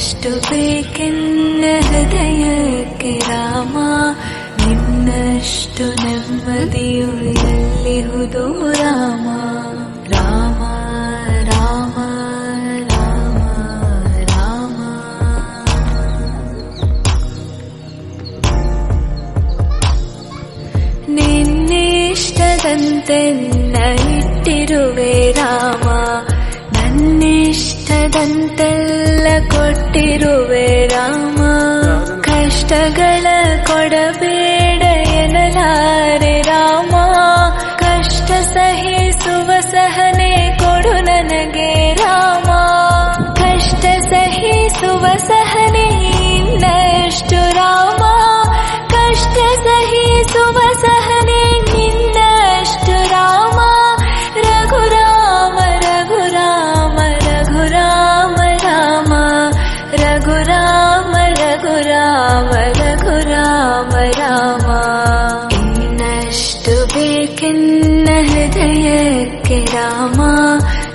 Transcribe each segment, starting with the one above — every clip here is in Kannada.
ನಿನ್ನಷ್ಟು ಬೇಕೆನ್ನ ಹೃದಯಕ್ಕೆ ರಾಮ, ನಿನ್ನಷ್ಟು ನೆಮ್ಮದಿಯು ಎಲ್ಲಿಹುದು ರಾಮ. ರಾಮ ರಾಮ ರಾಮ ರಾಮ. ನಿನ್ನಿಷ್ಟದಂತೆನ್ನ ಇಟ್ಟಿರುವೆ ರಾಮ, ನನ್ನಿಷ್ಟದಂತೆಲ್ಲ ಕೊಟ್ಟಿರುವೆ ರಾಮ. ಕಷ್ಟಗಳ ಕೊಡಬೇಡ ಎನ್ನಲಾರೆ ರಾಮ, ಕಷ್ಟ ಸಹಿಸುವ ಸಹನೆ ಕೊಡು ನನಗೆ ರಾಮ. ಕಷ್ಟ ಸಹಿಸುವ ಸಹನೆ ಇನ್ನಷ್ಟು ರಾಮ, ಕಷ್ಟ ಸಹಿಸುವ ಸಹನೆ ನಿನ್ನಷ್ಟು ರಾಮ. ರಘುರಾಮ ರಘುರಾಮ ರಘುರಾಮ ರಾಮ, ರಘುರಾಮ ರಘುರಾಮ ರಘುರಾಮ ರಾಮ. ಇನ್ನಷ್ಟು ಬೇಕೆನ್ನ ಹೃದಯಕ್ಕೆ ರಾಮ,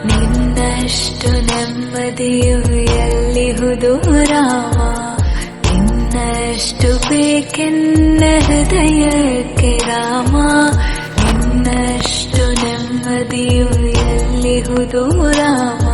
ನಿನ್ನಷ್ಟು ನೆಮ್ಮದಿಯು ಎಲ್ಲಿಹುದು ರಾಮ. ನಿನ್ನಷ್ಟು ಬೇಕೆನ್ನ ಹೃದಯಕ್ಕೆ ರಾಮ, ನಿನ್ನಷ್ಟು ನೆಮ್ಮದಿಯು ಎಲ್ಲಿಹುದು ರಾಮ.